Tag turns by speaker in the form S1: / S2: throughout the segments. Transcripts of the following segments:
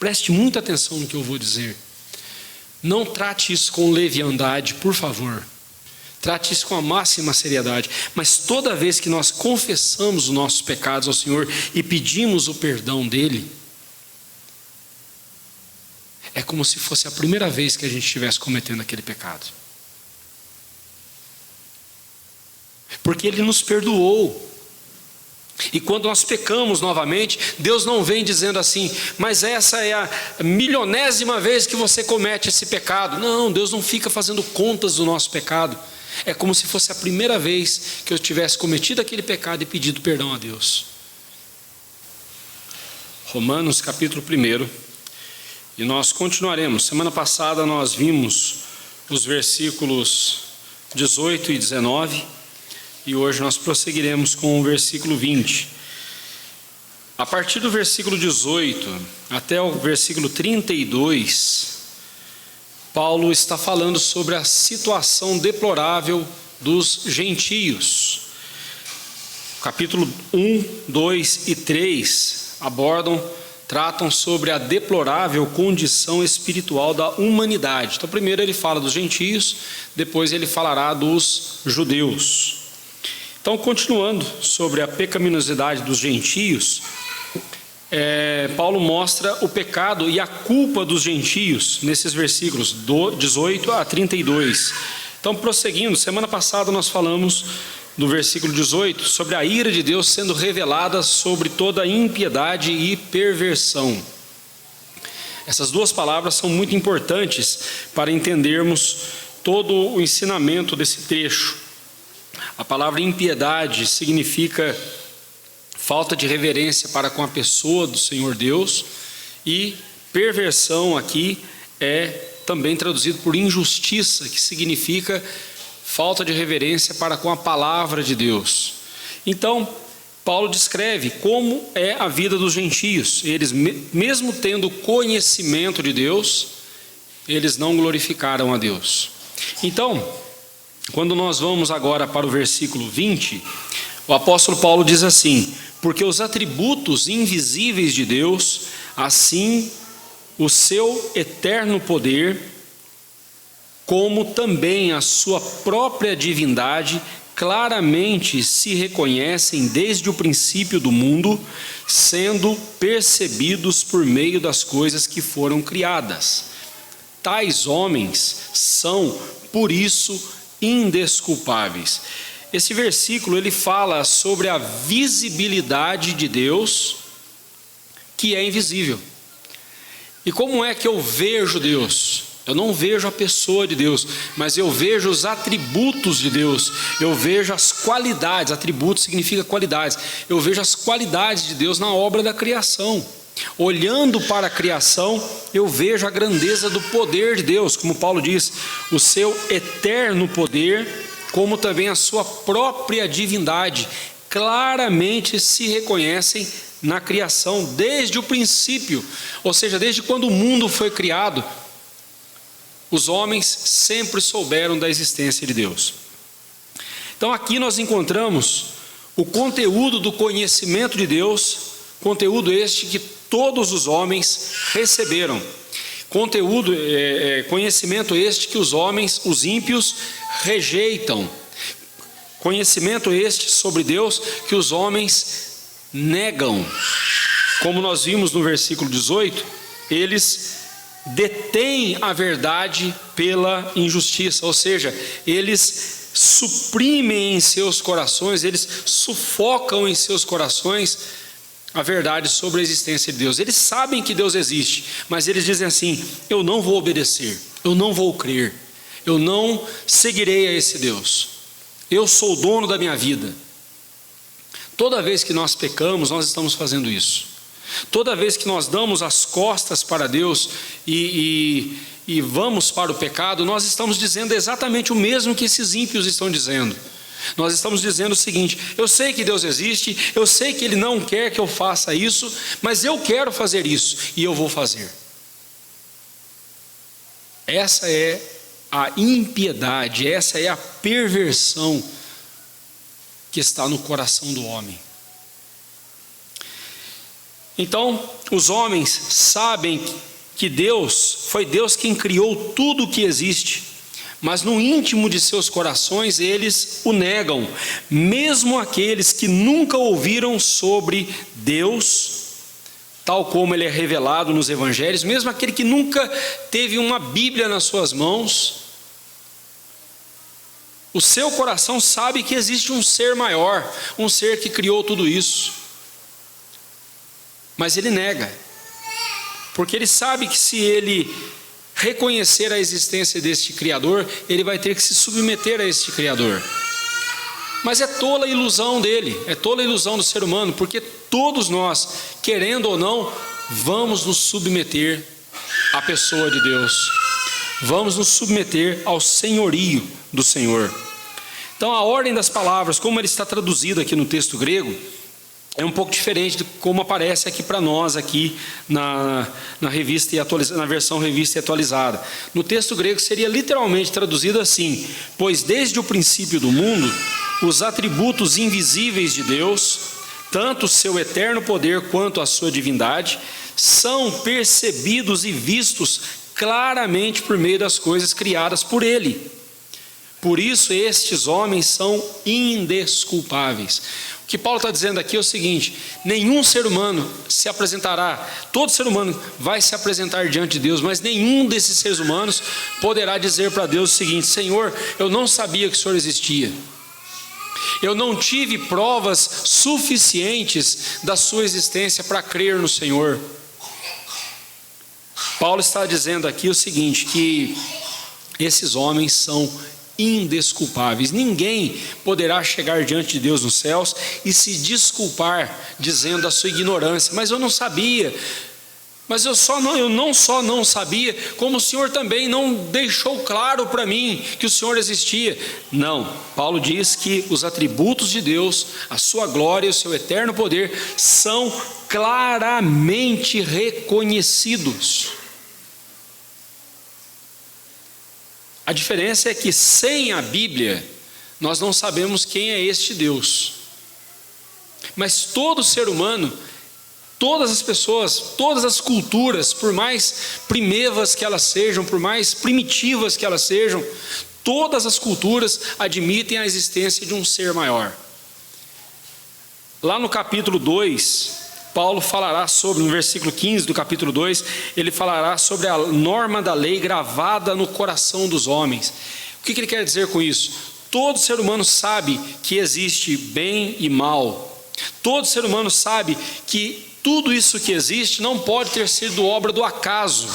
S1: Preste muita atenção no que eu vou dizer. Não trate isso com leviandade, por favor. Trate isso com a máxima seriedade. Mas toda vez que nós confessamos os nossos pecados ao Senhor e pedimos o perdão dEle, é como se fosse a primeira vez que a gente estivesse cometendo aquele pecado. Porque Ele nos perdoou. E quando nós pecamos novamente, Deus não vem dizendo assim, mas essa é a milionésima vez que você comete esse pecado. Não, Deus não fica fazendo contas do nosso pecado. É como se fosse a primeira vez que eu tivesse cometido aquele pecado e pedido perdão a Deus. Romanos capítulo 1. E nós continuaremos. Semana passada nós vimos os versículos 18 e 19. E hoje nós prosseguiremos com o versículo 20. A partir do versículo 18 até o versículo 32, Paulo está falando sobre a situação deplorável dos gentios. Capítulo 1, 2 e 3 tratam sobre a deplorável condição espiritual da humanidade. Então primeiro ele fala dos gentios, depois ele falará dos judeus. Então, continuando sobre a pecaminosidade dos gentios, Paulo mostra o pecado e a culpa dos gentios nesses versículos do 18 a 32. Então, prosseguindo, semana passada nós falamos do versículo 18 sobre a ira de Deus sendo revelada sobre toda a impiedade e perversão. Essas duas palavras são muito importantes para entendermos todo o ensinamento desse trecho. A palavra impiedade significa falta de reverência para com a pessoa do Senhor Deus, e perversão aqui é também traduzido por injustiça, que significa falta de reverência para com a palavra de Deus. Então, Paulo descreve como é a vida dos gentios. Eles, mesmo tendo conhecimento de Deus, eles não glorificaram a Deus. Então, quando nós vamos agora para o versículo 20, o apóstolo Paulo diz assim: porque os atributos invisíveis de Deus, assim o seu eterno poder, como também a sua própria divindade, claramente se reconhecem desde o princípio do mundo, sendo percebidos por meio das coisas que foram criadas. Tais homens são, por isso, indesculpáveis. Esse versículo ele fala sobre a visibilidade de Deus, que é invisível. E como é que eu vejo Deus? Eu não vejo a pessoa de Deus, mas eu vejo os atributos de Deus. Eu vejo as qualidades. Atributos significa qualidades. Eu vejo as qualidades de Deus na obra da criação. Olhando para a criação, eu vejo a grandeza do poder de Deus, como Paulo diz, o seu eterno poder, como também a sua própria divindade, claramente se reconhecem na criação desde o princípio, ou seja, desde quando o mundo foi criado, os homens sempre souberam da existência de Deus. Então aqui nós encontramos o conteúdo do conhecimento de Deus, conteúdo este que todos os homens receberam. Conhecimento este que os homens, os ímpios, rejeitam. Conhecimento este sobre Deus que os homens negam. Como nós vimos no versículo 18, eles detêm a verdade pela injustiça, ou seja, eles suprimem em seus corações, eles sufocam em seus corações a verdade sobre a existência de Deus. Eles sabem que Deus existe, mas eles dizem assim: eu não vou obedecer, eu não vou crer, eu não seguirei a esse Deus, eu sou o dono da minha vida. Toda vez que nós pecamos, nós estamos fazendo isso. Toda vez que nós damos as costas para Deus e vamos para o pecado, nós estamos dizendo exatamente o mesmo que esses ímpios estão dizendo. Nós estamos dizendo o seguinte: eu sei que Deus existe, eu sei que Ele não quer que eu faça isso, mas eu quero fazer isso e eu vou fazer. Essa é a impiedade, essa é a perversão que está no coração do homem. Então, os homens sabem que foi Deus quem criou tudo o que existe, mas no íntimo de seus corações eles o negam, mesmo aqueles que nunca ouviram sobre Deus, tal como ele é revelado nos evangelhos, mesmo aquele que nunca teve uma Bíblia nas suas mãos, o seu coração sabe que existe um ser maior, um ser que criou tudo isso, mas ele nega, porque ele sabe que se ele reconhecer a existência deste Criador, ele vai ter que se submeter a este Criador. Mas é tola a ilusão dele, é tola a ilusão do ser humano, porque todos nós, querendo ou não, vamos nos submeter à pessoa de Deus, vamos nos submeter ao senhorio do Senhor. Então a ordem das palavras, como ele está traduzido aqui no texto grego, é um pouco diferente de como aparece aqui para nós aqui na revista e na versão revista e atualizada. No texto grego seria literalmente traduzido assim: pois desde o princípio do mundo, os atributos invisíveis de Deus, tanto o seu eterno poder quanto a sua divindade, são percebidos e vistos claramente por meio das coisas criadas por Ele. Por isso estes homens são indesculpáveis. O que Paulo está dizendo aqui é o seguinte: nenhum ser humano se apresentará, todo ser humano vai se apresentar diante de Deus, mas nenhum desses seres humanos poderá dizer para Deus o seguinte: Senhor, eu não sabia que o Senhor existia, eu não tive provas suficientes da sua existência para crer no Senhor. Paulo está dizendo aqui o seguinte, que esses homens são indesculpáveis. Ninguém poderá chegar diante de Deus nos céus e se desculpar dizendo a sua ignorância: mas eu não sabia, mas eu não só não sabia, como o Senhor também não deixou claro para mim que o Senhor existia. Não, Paulo diz que os atributos de Deus, a sua glória e o seu eterno poder são claramente reconhecidos. A diferença é que sem a Bíblia nós não sabemos quem é este Deus. Mas todo ser humano, todas as pessoas, todas as culturas, por mais primevas que elas sejam, por mais primitivas que elas sejam, todas as culturas admitem a existência de um ser maior. Lá no capítulo 2, Paulo falará sobre, no versículo 15 do capítulo 2, ele falará sobre a norma da lei gravada no coração dos homens. O que ele quer dizer com isso? Todo ser humano sabe que existe bem e mal. Todo ser humano sabe que tudo isso que existe não pode ter sido obra do acaso.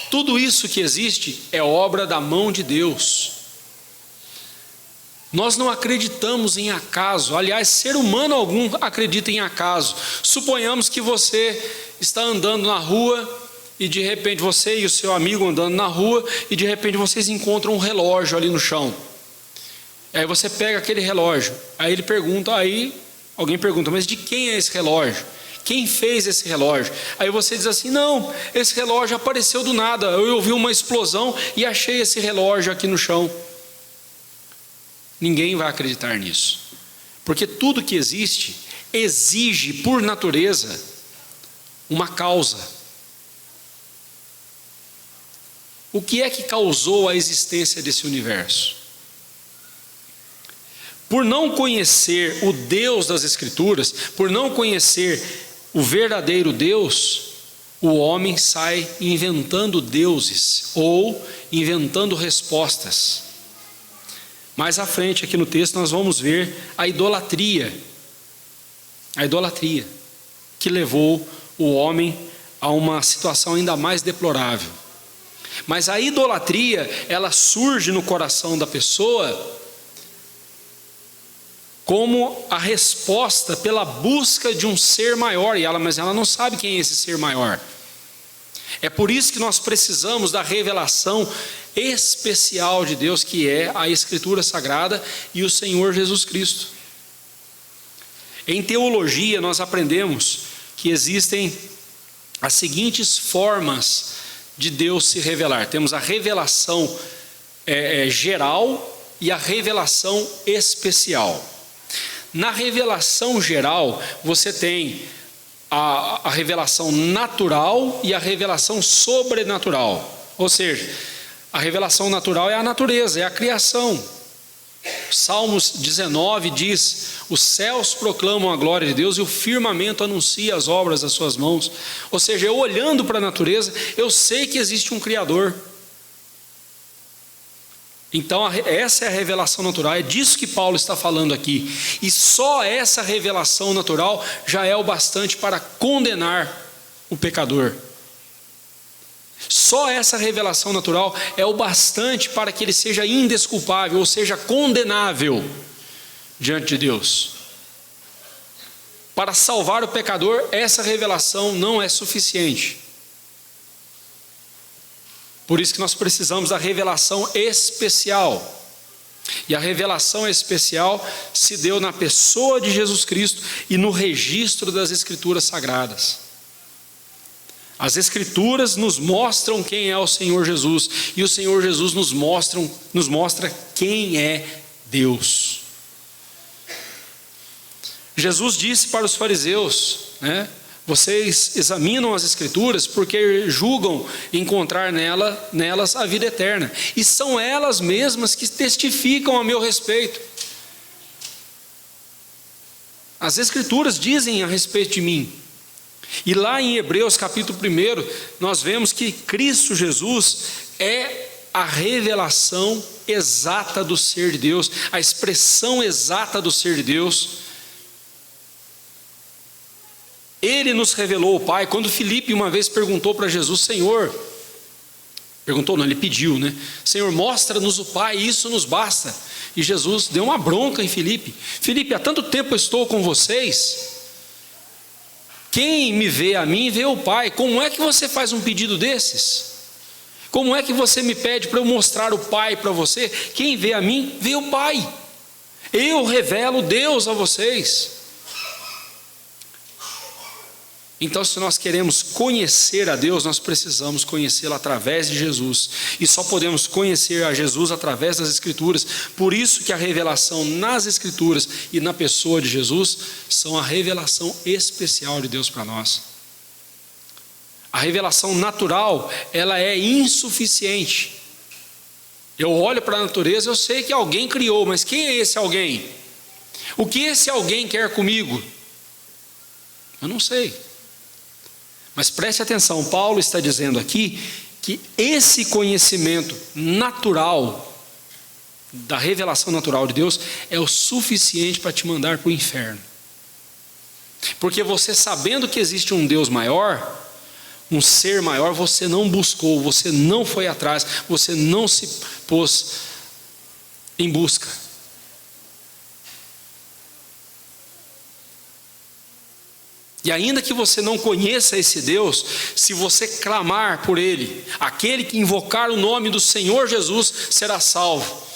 S1: Tudo isso que existe é obra da mão de Deus. Nós não acreditamos em acaso, aliás, ser humano algum acredita em acaso. Suponhamos que você está andando na rua e de repente você e o seu amigo andando na rua e de repente vocês encontram um relógio ali no chão. Aí você pega aquele relógio, aí alguém pergunta, mas de quem é esse relógio? Quem fez esse relógio? Aí você diz assim: não, esse relógio apareceu do nada, eu ouvi uma explosão e achei esse relógio aqui no chão. Ninguém vai acreditar nisso, porque tudo que existe exige por natureza uma causa. O que é que causou a existência desse universo? Por não conhecer o Deus das Escrituras, por não conhecer o verdadeiro Deus, o homem sai inventando deuses ou inventando respostas. Mais à frente aqui no texto nós vamos ver a idolatria que levou o homem a uma situação ainda mais deplorável. Mas a idolatria, ela surge no coração da pessoa como a resposta pela busca de um ser maior, mas ela não sabe quem é esse ser maior. É por isso que nós precisamos da revelação especial de Deus, que é a Escritura Sagrada e o Senhor Jesus Cristo. Em teologia nós aprendemos que existem as seguintes formas de Deus se revelar. Temos a revelação geral e a revelação especial. Na revelação geral, você tem a revelação natural e a revelação sobrenatural. Ou seja, a revelação natural é a natureza, é a criação. Salmos 19 diz: os céus proclamam a glória de Deus e o firmamento anuncia as obras das suas mãos. Ou seja, eu olhando para a natureza, eu sei que existe um Criador. Então essa é a revelação natural, é disso que Paulo está falando aqui. E só essa revelação natural já é o bastante para condenar o pecador. Só essa revelação natural é o bastante para que ele seja indesculpável, ou seja, condenável diante de Deus. Para salvar o pecador, essa revelação não é suficiente. Por isso que nós precisamos da revelação especial. E a revelação especial se deu na pessoa de Jesus Cristo e no registro das Escrituras Sagradas. As Escrituras nos mostram quem é o Senhor Jesus, e o Senhor Jesus nos mostra quem é Deus. Jesus disse para os fariseus, vocês examinam as Escrituras porque julgam encontrar nelas a vida eterna, e são elas mesmas que testificam a meu respeito. As Escrituras dizem a respeito de mim. E lá em Hebreus capítulo 1, nós vemos que Cristo Jesus é a revelação exata do ser de Deus, a expressão exata do ser de Deus. Ele nos revelou o Pai. Quando Filipe uma vez perguntou para Jesus: Senhor, ele pediu, Senhor, mostra-nos o Pai, isso nos basta. E Jesus deu uma bronca em Filipe: Filipe, há tanto tempo eu estou com vocês, quem me vê a mim, vê o Pai. Como é que você faz um pedido desses? Como é que você me pede para eu mostrar o Pai para você? Quem vê a mim, vê o Pai. Eu revelo Deus a vocês. Então, se nós queremos conhecer a Deus, nós precisamos conhecê-lo através de Jesus. E só podemos conhecer a Jesus através das Escrituras. Por isso que a revelação nas Escrituras e na pessoa de Jesus são a revelação especial de Deus para nós. A revelação natural, ela é insuficiente. Eu olho para a natureza, eu sei que alguém criou, mas quem é esse alguém? O que esse alguém quer comigo? Eu não sei. Mas preste atenção, Paulo está dizendo aqui que esse conhecimento natural, da revelação natural de Deus, é o suficiente para te mandar para o inferno. Porque você, sabendo que existe um Deus maior, um ser maior, você não buscou, você não foi atrás, você não se pôs em busca. E ainda que você não conheça esse Deus, se você clamar por Ele, aquele que invocar o nome do Senhor Jesus será salvo.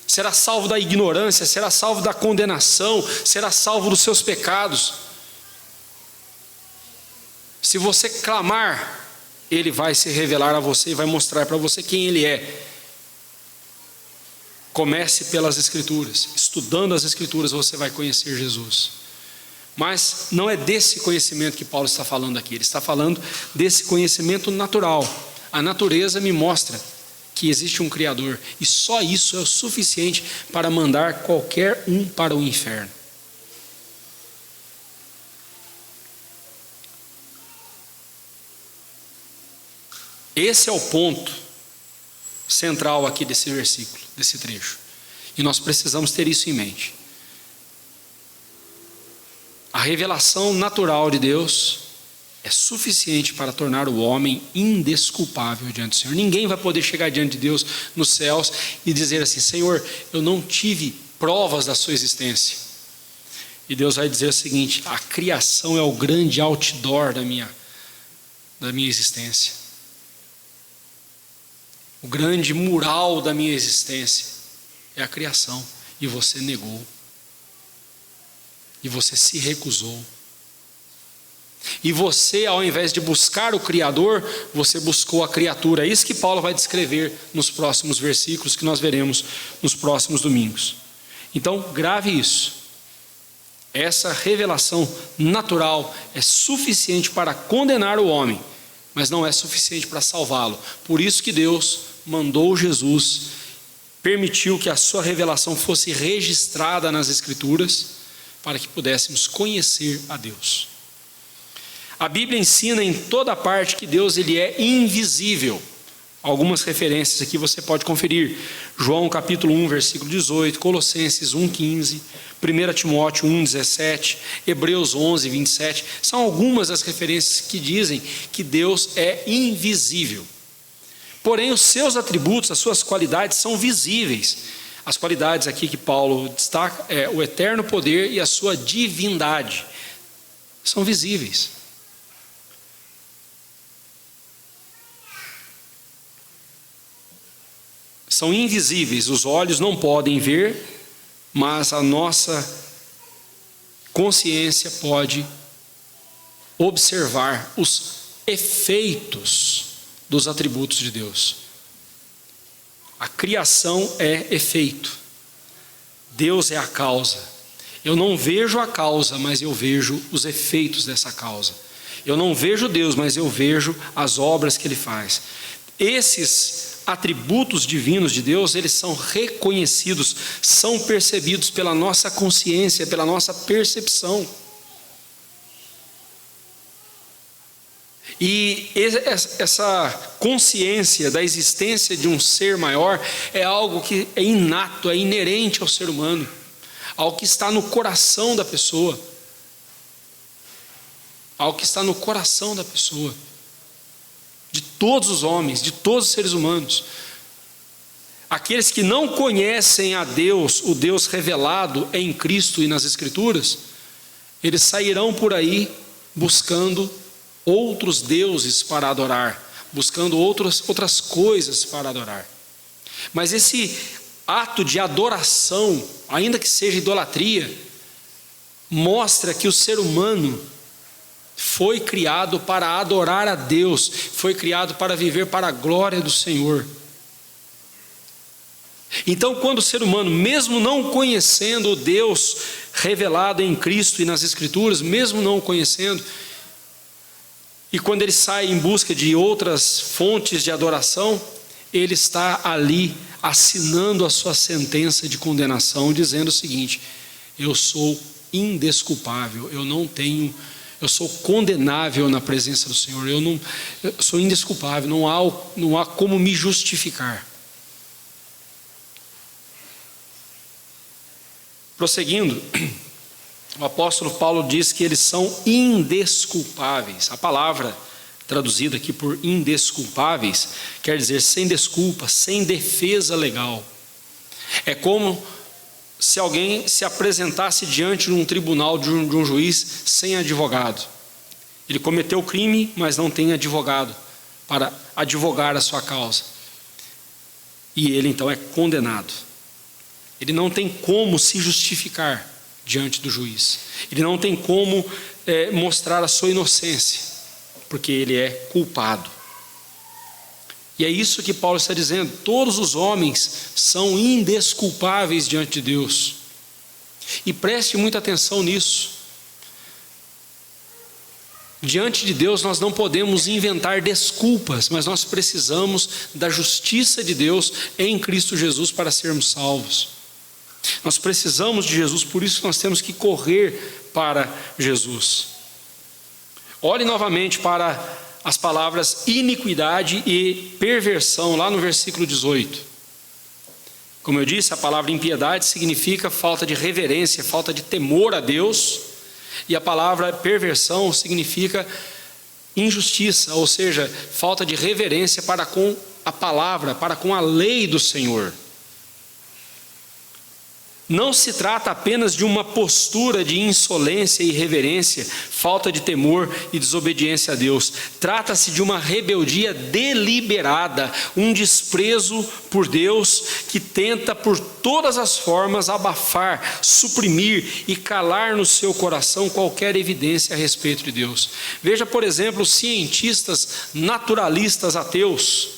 S1: Será salvo da ignorância, será salvo da condenação, será salvo dos seus pecados. Se você clamar, Ele vai se revelar a você e vai mostrar para você quem Ele é. Comece pelas Escrituras. Estudando as Escrituras você vai conhecer Jesus. Mas não é desse conhecimento que Paulo está falando aqui. Ele está falando desse conhecimento natural. A natureza me mostra que existe um Criador, e só isso é o suficiente para mandar qualquer um para o inferno. Esse é o ponto central aqui desse versículo, desse trecho. E nós precisamos ter isso em mente. A revelação natural de Deus é suficiente para tornar o homem indesculpável diante do Senhor. Ninguém vai poder chegar diante de Deus nos céus e dizer assim: Senhor, eu não tive provas da sua existência. E Deus vai dizer o seguinte: a criação é o grande outdoor da minha existência. O grande mural da minha existência é a criação, e você negou. E você se recusou. E você, ao invés de buscar o Criador, você buscou a criatura. É isso que Paulo vai descrever nos próximos versículos que nós veremos nos próximos domingos. Então, grave isso. Essa revelação natural é suficiente para condenar o homem, mas não é suficiente para salvá-lo. Por isso que Deus mandou Jesus, permitiu que a sua revelação fosse registrada nas Escrituras, para que pudéssemos conhecer a Deus. A Bíblia ensina em toda parte que Deus ele é invisível. Algumas referências aqui você pode conferir. João capítulo 1, versículo 18, Colossenses 1,15, 1 Timóteo 1,17, Hebreus 11, 27. São algumas das referências que dizem que Deus é invisível. Porém, os seus atributos, as suas qualidades são visíveis. As qualidades aqui que Paulo destaca é o eterno poder e a sua divindade. São visíveis. São invisíveis, os olhos não podem ver, mas a nossa consciência pode observar os efeitos dos atributos de Deus. A criação é efeito, Deus é a causa. Eu não vejo a causa, mas eu vejo os efeitos dessa causa. Eu não vejo Deus, mas eu vejo as obras que Ele faz. Esses atributos divinos de Deus, eles são reconhecidos, são percebidos pela nossa consciência, pela nossa percepção. E essa consciência da existência de um ser maior é algo que é inato, é inerente ao ser humano, algo que está no coração da pessoa, algo que está no coração da pessoa, de todos os homens, de todos os seres humanos. Aqueles que não conhecem a Deus, o Deus revelado em Cristo e nas Escrituras, eles sairão por aí buscando outros deuses para adorar, buscando outras coisas para adorar. Mas esse ato de adoração, ainda que seja idolatria, mostra que o ser humano foi criado para adorar a Deus, foi criado para viver para a glória do Senhor. Então, quando o ser humano, mesmo não conhecendo o Deus revelado em Cristo e nas Escrituras, mesmo não o conhecendo, e quando ele sai em busca de outras fontes de adoração, ele está ali assinando a sua sentença de condenação, dizendo o seguinte: eu sou indesculpável, eu sou condenável na presença do Senhor, eu sou indesculpável, não há como me justificar. Prosseguindo, o apóstolo Paulo diz que eles são indesculpáveis. A palavra traduzida aqui por indesculpáveis quer dizer sem desculpa, sem defesa legal. É como se alguém se apresentasse diante de um tribunal, de um juiz, sem advogado. Ele cometeu o crime, mas não tem advogado para advogar a sua causa. E ele então é condenado. Ele não tem como se justificar diante do juiz. Ele não tem como mostrar a sua inocência, porque ele é culpado. E é isso que Paulo está dizendo: todos os homens são indesculpáveis diante de Deus. E preste muita atenção nisso. Diante de Deus nós não podemos inventar desculpas, mas nós precisamos da justiça de Deus em Cristo Jesus para sermos salvos. Nós precisamos de Jesus, por isso nós temos que correr para Jesus. Olhe novamente para as palavras iniquidade e perversão, lá no versículo 18. Como eu disse, a palavra impiedade significa falta de reverência, falta de temor a Deus, e a palavra perversão significa injustiça, ou seja, falta de reverência para com a palavra, para com a lei do Senhor. Não se trata apenas de uma postura de insolência e irreverência, falta de temor e desobediência a Deus. Trata-se de uma rebeldia deliberada, um desprezo por Deus que tenta por todas as formas abafar, suprimir e calar no seu coração qualquer evidência a respeito de Deus. Veja, por exemplo, os cientistas naturalistas ateus.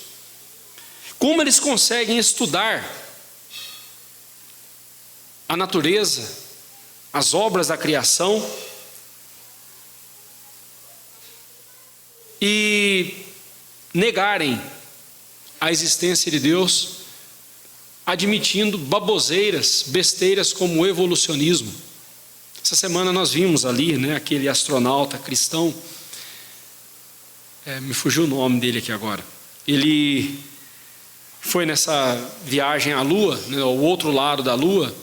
S1: Como eles conseguem estudar a natureza as obras da criação e negarem a existência de Deus, admitindo baboseiras, besteiras como o evolucionismo. Essa semana nós vimos ali, né, aquele astronauta cristão, me fugiu o nome dele aqui agora. Ele foi nessa viagem à Lua, né, ao outro lado da Lua,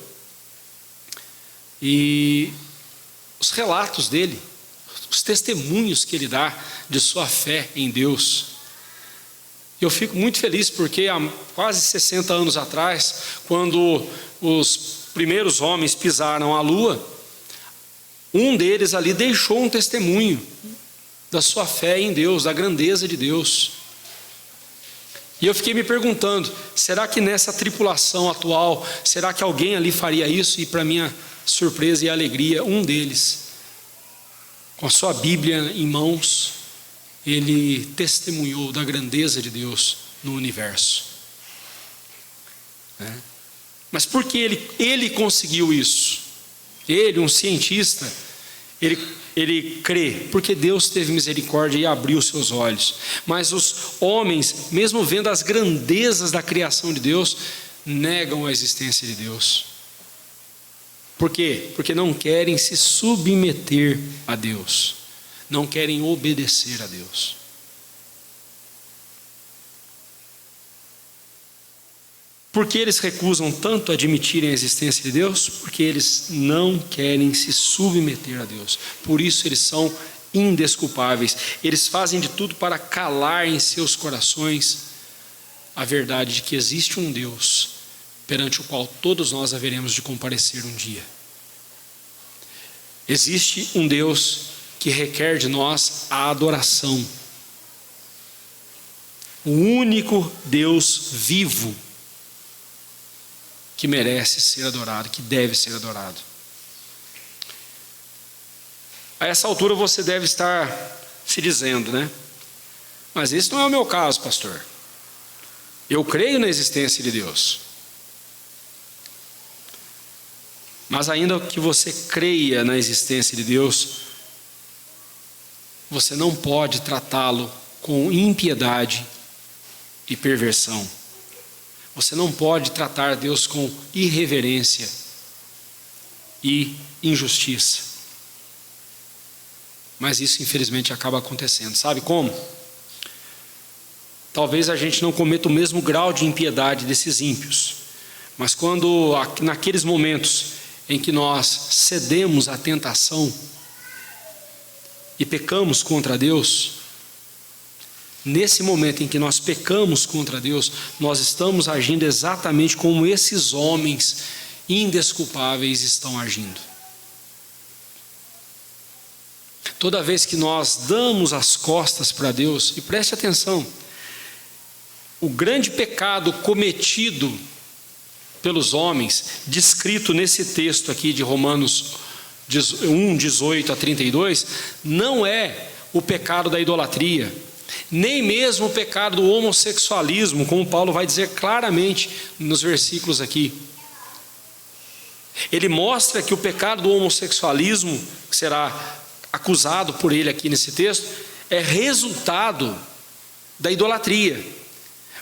S1: e os relatos dele, os testemunhos que ele dá de sua fé em Deus. Eu fico muito feliz porque há quase 60 anos atrás, quando os primeiros homens pisaram a Lua, um deles ali deixou um testemunho da sua fé em Deus, da grandeza de Deus. E eu fiquei me perguntando, será que nessa tripulação atual, será que alguém ali faria isso? E para minha surpresa e alegria, um deles, com a sua Bíblia em mãos, ele testemunhou da grandeza de Deus no universo. Mas por que ele conseguiu isso? Ele, um cientista, ele crê, porque Deus teve misericórdia e abriu seus olhos. Mas os homens, mesmo vendo as grandezas da criação de Deus, negam a existência de Deus. Por quê? Porque não querem se submeter a Deus, não querem obedecer a Deus. Por que eles recusam tanto admitirem a existência de Deus? Porque eles não querem se submeter a Deus. Por isso eles são indesculpáveis. Eles fazem de tudo para calar em seus corações a verdade de que existe um Deus perante o qual todos nós haveremos de comparecer um dia. Existe um Deus que requer de nós a adoração. O único Deus vivo que merece ser adorado, que deve ser adorado. A essa altura você deve estar se dizendo, né? Mas esse não é o meu caso, pastor. Eu creio na existência de Deus. Mas ainda que você creia na existência de Deus, você não pode tratá-lo com impiedade e perversão. Você não pode tratar Deus com irreverência e injustiça. Mas isso infelizmente acaba acontecendo. Sabe como? Talvez a gente não cometa o mesmo grau de impiedade desses ímpios, mas quando naqueles momentos em que nós cedemos à tentação e pecamos contra Deus, nesse momento em que nós pecamos contra Deus, nós estamos agindo exatamente como esses homens indesculpáveis estão agindo. Toda vez que nós damos as costas para Deus, e preste atenção, o grande pecado cometido pelos homens, descrito nesse texto aqui de Romanos 1, 18 a 32, não é o pecado da idolatria, nem mesmo o pecado do homossexualismo, como Paulo vai dizer claramente nos versículos aqui. Ele mostra que o pecado do homossexualismo, que será acusado por ele aqui nesse texto, é resultado da idolatria.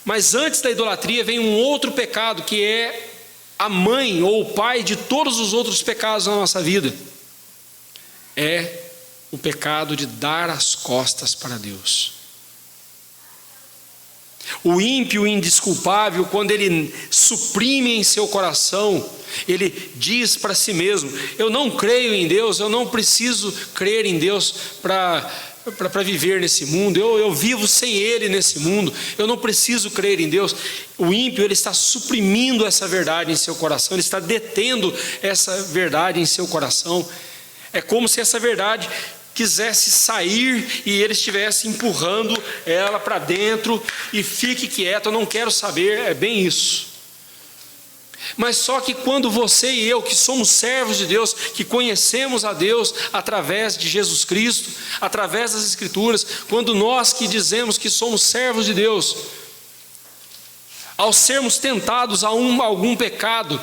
S1: Mas antes da idolatria vem um outro pecado, que é a mãe ou o pai de todos os outros pecados na nossa vida. É o pecado de dar as costas para Deus. O ímpio indesculpável, quando ele suprime em seu coração, ele diz para si mesmo: eu não creio em Deus, eu não preciso crer em Deus para viver nesse mundo, eu vivo sem Ele nesse mundo, eu não preciso crer em Deus. O ímpio, ele está suprimindo essa verdade em seu coração, ele está detendo essa verdade em seu coração. É como se essa verdade quisesse sair e ele estivesse empurrando ela para dentro, e fique quieto, eu não quero saber. É bem isso. Mas só que quando você e eu, que somos servos de Deus, que conhecemos a Deus através de Jesus Cristo, através das Escrituras, quando nós que dizemos que somos servos de Deus, ao sermos tentados a algum pecado,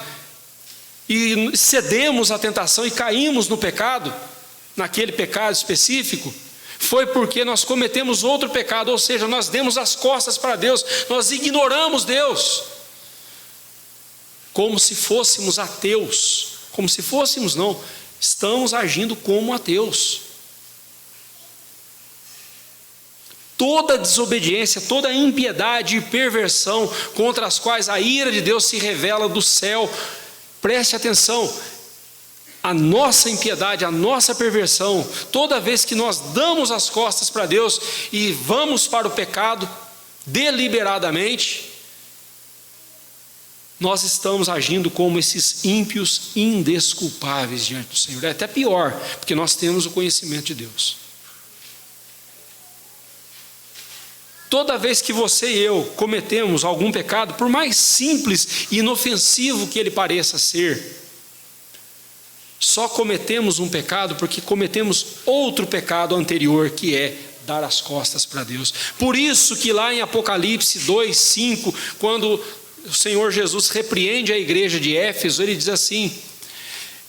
S1: e cedemos à tentação e caímos no pecado, naquele pecado específico, foi porque nós cometemos outro pecado, ou seja, nós demos as costas para Deus, nós ignoramos Deus, como se fôssemos ateus, como se fôssemos não, estamos agindo como ateus. Toda desobediência, toda impiedade e perversão contra as quais a ira de Deus se revela do céu, preste atenção, a nossa impiedade, a nossa perversão, toda vez que nós damos as costas para Deus e vamos para o pecado deliberadamente, nós estamos agindo como esses ímpios indesculpáveis diante do Senhor. É até pior, porque nós temos o conhecimento de Deus. Toda vez que você e eu cometemos algum pecado, por mais simples e inofensivo que ele pareça ser, só cometemos um pecado porque cometemos outro pecado anterior, que é dar as costas para Deus. Por isso que lá em Apocalipse 2:5, quando o Senhor Jesus repreende a igreja de Éfeso, ele diz assim: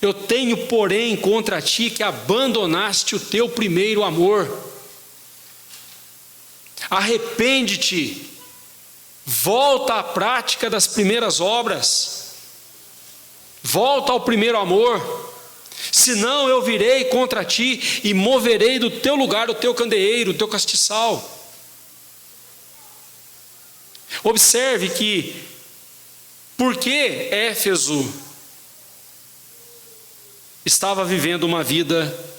S1: eu tenho, porém, contra ti que abandonaste o teu primeiro amor. Arrepende-te, volta à prática das primeiras obras, volta ao primeiro amor, senão eu virei contra ti e moverei do teu lugar o teu candeeiro, o teu castiçal. Observe que, porque Éfeso estava vivendo uma vida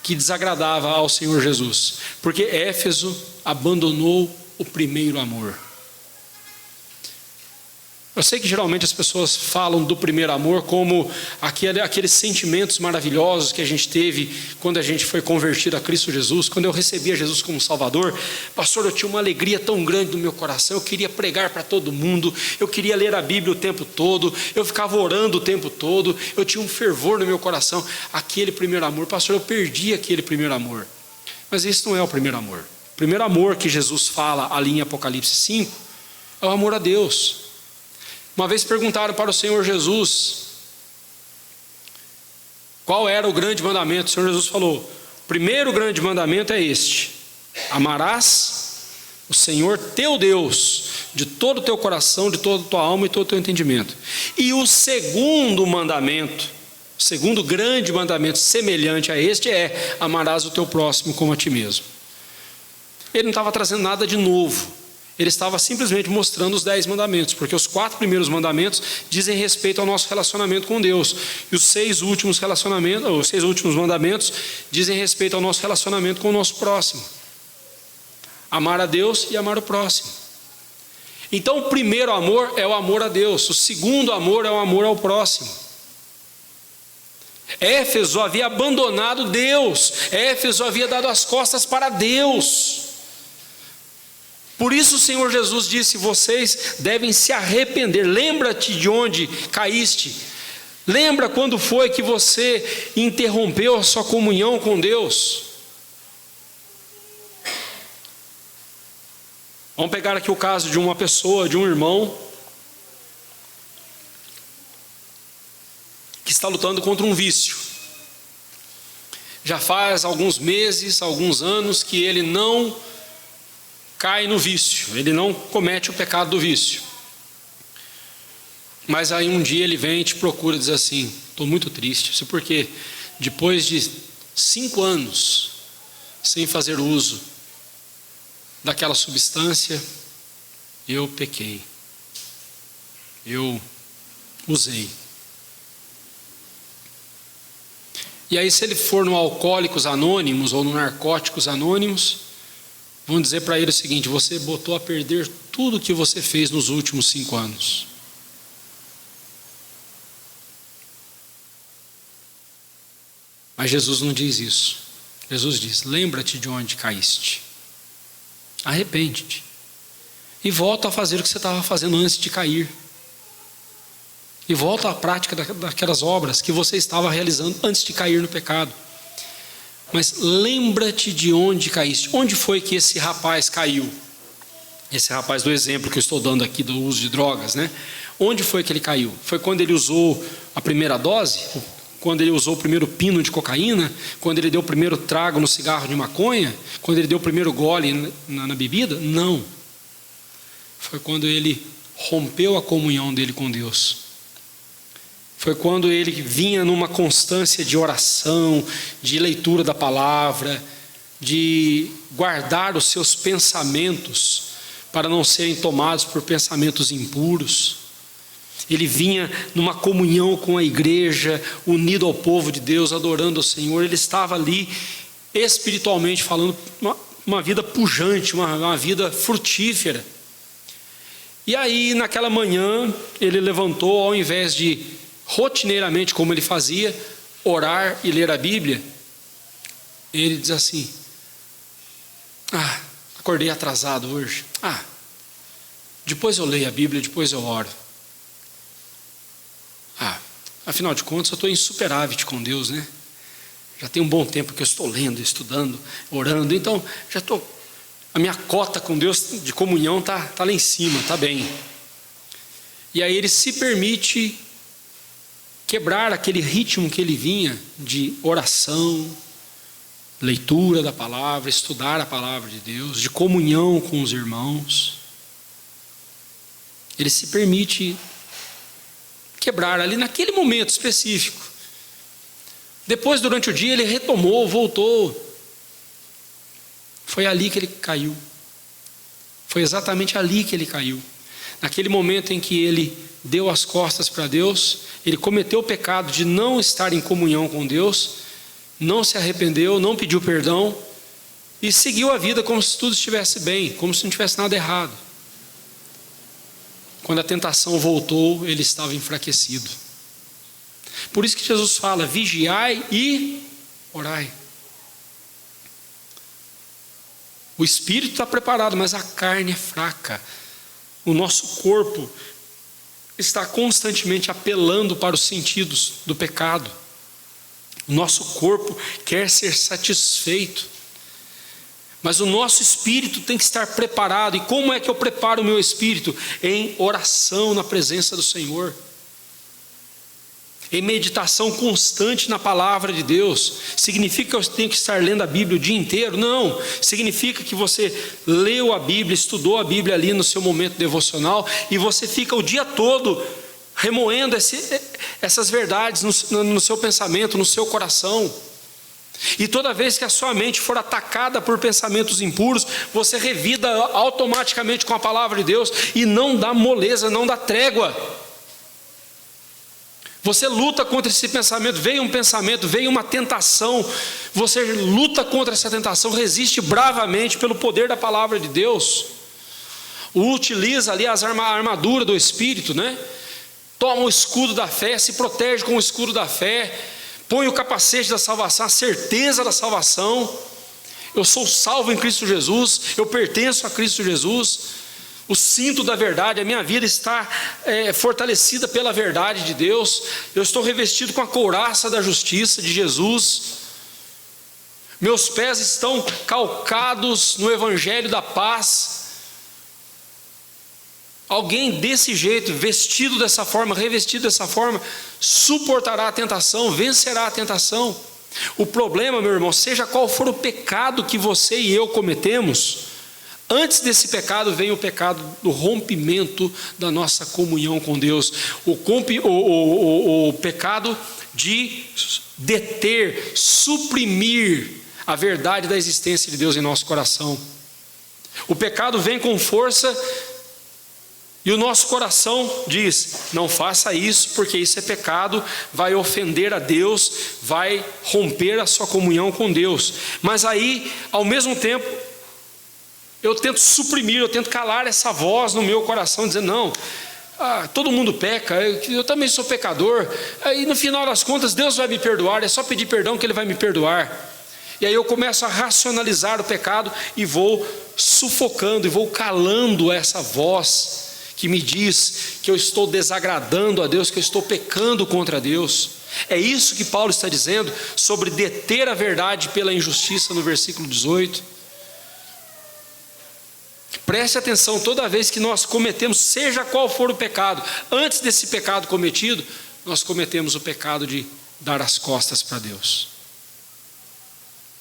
S1: que desagradava ao Senhor Jesus, porque Éfeso abandonou o primeiro amor. Eu sei que geralmente as pessoas falam do primeiro amor como aqueles sentimentos maravilhosos que a gente teve quando a gente foi convertido a Cristo Jesus. Quando eu recebia Jesus como Salvador, pastor, eu tinha uma alegria tão grande no meu coração, eu queria pregar para todo mundo, eu queria ler a Bíblia o tempo todo, eu ficava orando o tempo todo, eu tinha um fervor no meu coração. Aquele primeiro amor, pastor, eu perdi aquele primeiro amor. Mas esse não é o primeiro amor. O primeiro amor que Jesus fala ali em Apocalipse 5 é o amor a Deus. Uma vez perguntaram para o Senhor Jesus qual era o grande mandamento. O Senhor Jesus falou: o primeiro grande mandamento é este: amarás o Senhor teu Deus de todo o teu coração, de toda a tua alma e todo o teu entendimento. E o segundo mandamento, o segundo grande mandamento semelhante a este é: amarás o teu próximo como a ti mesmo. Ele não estava trazendo nada de novo. Ele estava simplesmente mostrando os 10 mandamentos, porque os 4 primeiros mandamentos dizem respeito ao nosso relacionamento com Deus, e os 6 últimos mandamentos dizem respeito ao nosso relacionamento com o nosso próximo. Amar a Deus e amar o próximo. Então o primeiro amor é o amor a Deus, o segundo amor é o amor ao próximo. Éfeso havia abandonado Deus, Éfeso havia dado as costas para Deus. Por isso o Senhor Jesus disse: vocês devem se arrepender. Lembra-te de onde caíste. Lembra quando foi que você interrompeu a sua comunhão com Deus. Vamos pegar aqui o caso de uma pessoa, de um irmão, que está lutando contra um vício. Já faz alguns meses, alguns anos que ele não cai no vício, ele não comete o pecado do vício. Mas aí um dia ele vem e te procura e diz assim: estou muito triste, isso porque depois de 5 anos sem fazer uso daquela substância, eu pequei, eu usei. E aí, se ele for no Alcoólicos Anônimos ou no Narcóticos Anônimos, vão dizer para ele o seguinte: você botou a perder tudo que você fez nos últimos 5 anos. Mas Jesus não diz isso. Jesus diz: lembra-te de onde caíste, arrepende-te e volta a fazer o que você estava fazendo antes de cair, e volta à prática daquelas obras que você estava realizando antes de cair no pecado. Mas lembra-te de onde caíste. Onde foi que esse rapaz caiu? Esse rapaz do exemplo que eu estou dando aqui do uso de drogas, né? Onde foi que ele caiu? Foi quando ele usou a primeira dose? Quando ele usou o primeiro pino de cocaína? Quando ele deu o primeiro trago no cigarro de maconha? Quando ele deu o primeiro gole na bebida? Não. Foi quando ele rompeu a comunhão dele com Deus. Foi quando ele vinha numa constância de oração, de leitura da palavra, de guardar os seus pensamentos para não serem tomados por pensamentos impuros. Ele vinha numa comunhão com a igreja, unido ao povo de Deus, adorando o Senhor. Ele estava ali espiritualmente falando, uma vida pujante, uma vida frutífera. E aí naquela manhã ele levantou, ao invés de rotineiramente, como ele fazia, orar e ler a Bíblia, ele diz assim: acordei atrasado hoje, depois eu leio a Bíblia, depois eu oro. Afinal de contas eu estou em superávit com Deus, né? Já tem um bom tempo que eu estou lendo, estudando, orando, então já estou, a minha cota com Deus de comunhão está lá em cima, está bem. E aí ele se permite quebrar aquele ritmo que ele vinha de oração, leitura da palavra, estudar a palavra de Deus, de comunhão com os irmãos. Ele se permite quebrar ali naquele momento específico. Depois, durante o dia, ele retomou, voltou. Foi ali que ele caiu. Foi exatamente ali que ele caiu. Naquele momento em que ele deu as costas para Deus, ele cometeu o pecado de não estar em comunhão com Deus, não se arrependeu, não pediu perdão e seguiu a vida como se tudo estivesse bem, como se não tivesse nada errado. Quando a tentação voltou, ele estava enfraquecido. Por isso que Jesus fala: vigiai e orai. O espírito está preparado, mas a carne é fraca. O nosso corpo está constantemente apelando para os sentidos do pecado. O nosso corpo quer ser satisfeito, mas o nosso espírito tem que estar preparado. E como é que eu preparo o meu espírito? Em oração na presença do Senhor, em meditação constante na palavra de Deus. Significa que eu tenho que estar lendo a Bíblia o dia inteiro? Não. Significa que você leu a Bíblia, estudou a Bíblia ali no seu momento devocional e você fica o dia todo remoendo essas verdades no seu pensamento, no seu coração. E toda vez que a sua mente for atacada por pensamentos impuros, você revida automaticamente com a palavra de Deus e não dá moleza, não dá trégua. Você luta contra esse pensamento, veio um pensamento, veio uma tentação, você luta contra essa tentação, resiste bravamente pelo poder da palavra de Deus. Utiliza ali a armadura do Espírito, né? Toma o escudo da fé, se protege com o escudo da fé, põe o capacete da salvação, a certeza da salvação. Eu sou salvo em Cristo Jesus, eu pertenço a Cristo Jesus. O cinto da verdade, a minha vida está fortalecida pela verdade de Deus. Eu estou revestido com a couraça da justiça de Jesus. Meus pés estão calcados no evangelho da paz. Alguém desse jeito, vestido dessa forma, revestido dessa forma, suportará a tentação, vencerá a tentação. O problema, meu irmão, seja qual for o pecado que você e eu cometemos, antes desse pecado vem o pecado do rompimento da nossa comunhão com Deus. O pecado de deter, suprimir a verdade da existência de Deus em nosso coração. O pecado vem com força e o nosso coração diz: não faça isso, porque isso é pecado, vai ofender a Deus, vai romper a sua comunhão com Deus. Mas aí, ao mesmo tempo, eu tento suprimir, eu tento calar essa voz no meu coração, dizendo: não, todo mundo peca, eu também sou pecador, aí no final das contas Deus vai me perdoar, é só pedir perdão que Ele vai me perdoar. E aí eu começo a racionalizar o pecado e vou sufocando e vou calando essa voz que me diz que eu estou desagradando a Deus, que eu estou pecando contra Deus. É isso que Paulo está dizendo sobre deter a verdade pela injustiça no versículo 18. Preste atenção, toda vez que nós cometemos, seja qual for o pecado, antes desse pecado cometido, nós cometemos o pecado de dar as costas para Deus.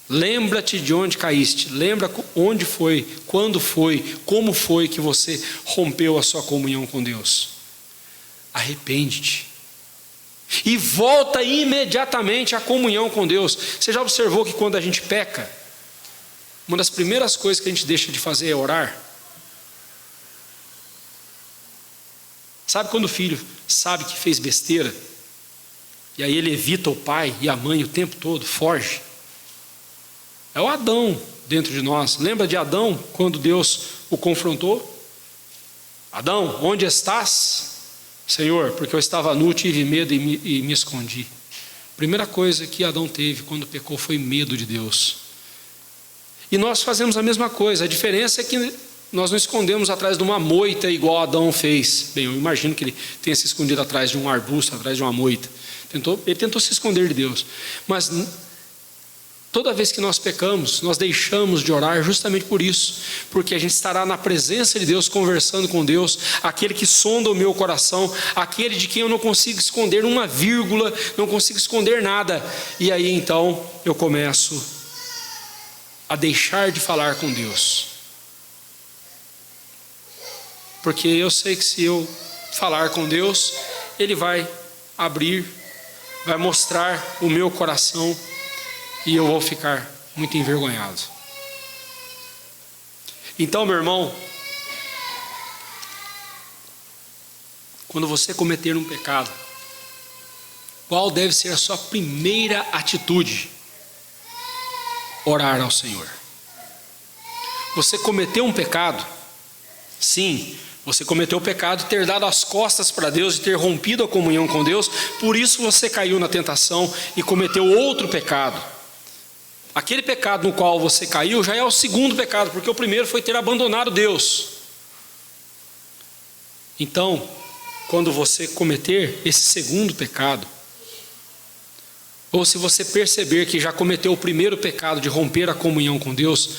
S1: Lembra-te de onde caíste, lembra onde foi, quando foi, como foi que você rompeu a sua comunhão com Deus. Arrepende-te e volta imediatamente à comunhão com Deus. Você já observou que quando a gente peca, uma das primeiras coisas que a gente deixa de fazer é orar? Sabe quando o filho sabe que fez besteira, e aí ele evita o pai e a mãe o tempo todo, foge? É o Adão dentro de nós. Lembra de Adão, quando Deus o confrontou? Adão, onde estás? Senhor, porque eu estava nu, tive medo e me escondi. Primeira coisa que Adão teve quando pecou foi medo de Deus. E nós fazemos a mesma coisa, a diferença é que nós não escondemos atrás de uma moita igual Adão fez. Bem, eu imagino que ele tenha se escondido atrás de um arbusto, atrás de uma moita. Ele tentou se esconder de Deus. Mas toda vez que nós pecamos, nós deixamos de orar justamente por isso. Porque a gente estará na presença de Deus, conversando com Deus, aquele que sonda o meu coração, aquele de quem eu não consigo esconder uma vírgula, não consigo esconder nada. E aí então eu começo a deixar de falar com Deus. Porque eu sei que se eu falar com Deus, Ele vai abrir, vai mostrar o meu coração e eu vou ficar muito envergonhado. Então, meu irmão, quando você cometer um pecado, qual deve ser a sua primeira atitude? Orar ao Senhor. Você cometeu um pecado? Sim, você cometeu o pecado de ter dado as costas para Deus, de ter rompido a comunhão com Deus, por isso você caiu na tentação e cometeu outro pecado. Aquele pecado no qual você caiu já é o segundo pecado, porque o primeiro foi ter abandonado Deus. Então, quando você cometer esse segundo pecado, ou se você perceber que já cometeu o primeiro pecado de romper a comunhão com Deus,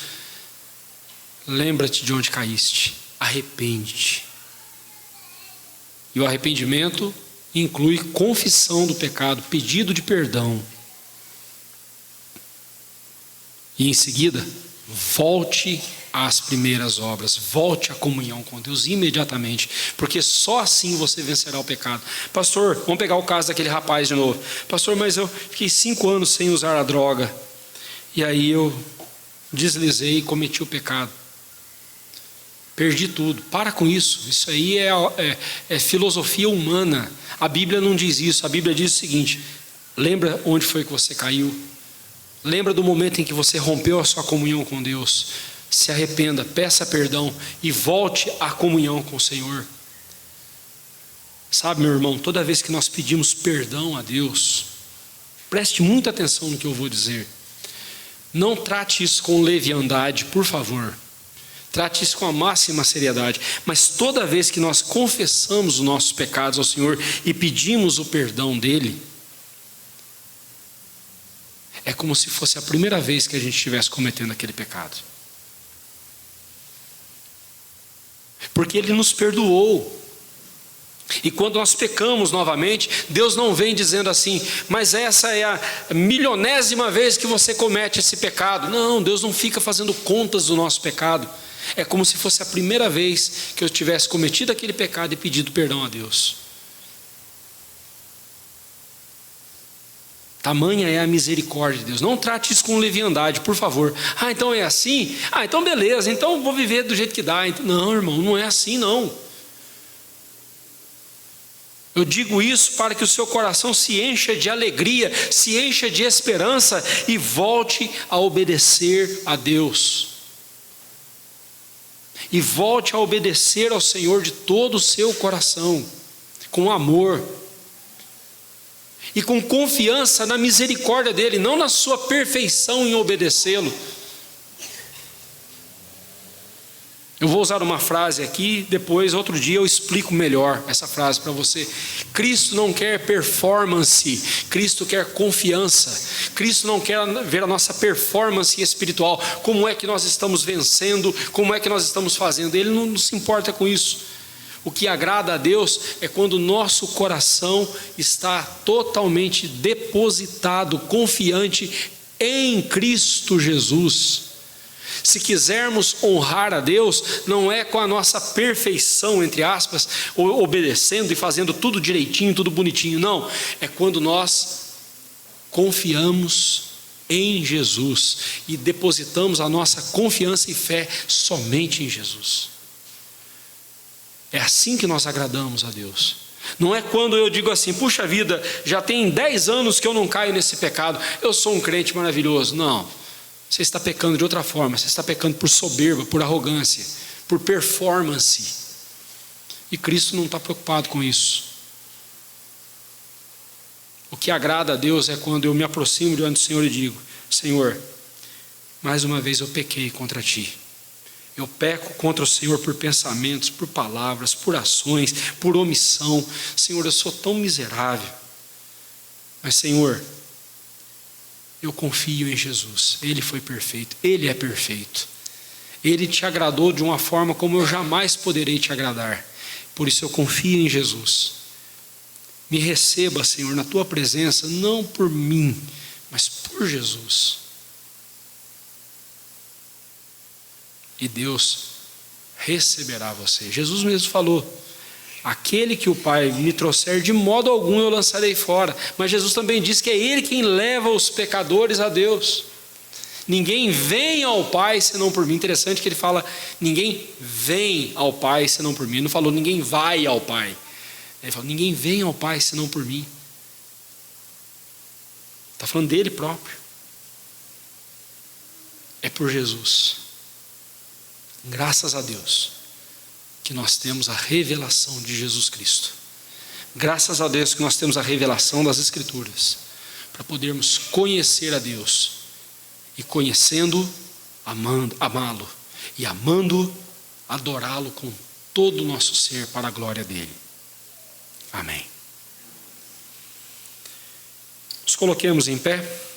S1: lembra-te de onde caíste. Arrepende-te. E o arrependimento inclui confissão do pecado, pedido de perdão. E em seguida, volte às primeiras obras, volte à comunhão com Deus imediatamente, porque só assim você vencerá o pecado. Pastor, vamos pegar o caso daquele rapaz de novo. Pastor, mas eu fiquei 5 anos sem usar a droga, e aí eu deslizei e cometi o pecado. Perdi tudo. Para com isso. Isso aí é filosofia humana. A Bíblia não diz isso. A Bíblia diz o seguinte: lembra onde foi que você caiu? Lembra do momento em que você rompeu a sua comunhão com Deus? Se arrependa, peça perdão e volte à comunhão com o Senhor. Sabe, meu irmão, toda vez que nós pedimos perdão a Deus, preste muita atenção no que eu vou dizer. Não trate isso com leviandade, por favor. Trate isso com a máxima seriedade. Mas toda vez que nós confessamos os nossos pecados ao Senhor e pedimos o perdão dEle, é como se fosse a primeira vez que a gente estivesse cometendo aquele pecado. Porque Ele nos perdoou. E quando nós pecamos novamente, Deus não vem dizendo assim: mas essa é a milionésima vez que você comete esse pecado. Não, Deus não fica fazendo contas do nosso pecado. É como se fosse a primeira vez que eu tivesse cometido aquele pecado e pedido perdão a Deus. Tamanha é a misericórdia de Deus. Não trate isso com leviandade, por favor. Ah, então é assim? Ah, então beleza, então vou viver do jeito que dá. Não, irmão, não é assim não. Eu digo isso para que o seu coração se encha de alegria, se encha de esperança e volte a obedecer a Deus. E volte a obedecer ao Senhor de todo o seu coração, com amor e com confiança na misericórdia dEle, não na sua perfeição em obedecê-lo. Eu vou usar uma frase aqui, depois, outro dia, eu explico melhor essa frase para você. Cristo não quer performance, Cristo quer confiança. Cristo não quer ver a nossa performance espiritual, como é que nós estamos vencendo, como é que nós estamos fazendo. Ele não se importa com isso. O que agrada a Deus é quando o nosso coração está totalmente depositado, confiante em Cristo Jesus. Se quisermos honrar a Deus, não é com a nossa perfeição, entre aspas, obedecendo e fazendo tudo direitinho, tudo bonitinho, não. É quando nós confiamos em Jesus e depositamos a nossa confiança e fé somente em Jesus. É assim que nós agradamos a Deus. Não é quando eu digo assim, puxa vida, já tem 10 anos que eu não caio nesse pecado, eu sou um crente maravilhoso. Não. Você está pecando de outra forma, você está pecando por soberba, por arrogância, por performance. E Cristo não está preocupado com isso. O que agrada a Deus é quando eu me aproximo diante do Senhor e digo: Senhor, mais uma vez eu pequei contra Ti. Eu peco contra o Senhor por pensamentos, por palavras, por ações, por omissão. Senhor, eu sou tão miserável. Mas, Senhor, eu confio em Jesus. Ele foi perfeito, Ele é perfeito. Ele te agradou de uma forma como eu jamais poderei te agradar. Por isso eu confio em Jesus. Me receba, Senhor, na Tua presença, não por mim, mas por Jesus. E Deus receberá você. Jesus mesmo falou: aquele que o Pai me trouxer, de modo algum eu lançarei fora. Mas Jesus também disse que é Ele quem leva os pecadores a Deus. Ninguém vem ao Pai senão por mim. Interessante que ele fala: ninguém vem ao Pai senão por mim. Ele não falou ninguém vai ao Pai. Ele falou: ninguém vem ao Pai senão por mim. Está falando dele próprio. É por Jesus. Graças a Deus que nós temos a revelação de Jesus Cristo. Graças a Deus que nós temos a revelação das Escrituras, para podermos conhecer a Deus, e conhecendo, amá-lo, e amando, adorá-lo com todo o nosso ser para a glória dele. Amém. Nos coloquemos em pé.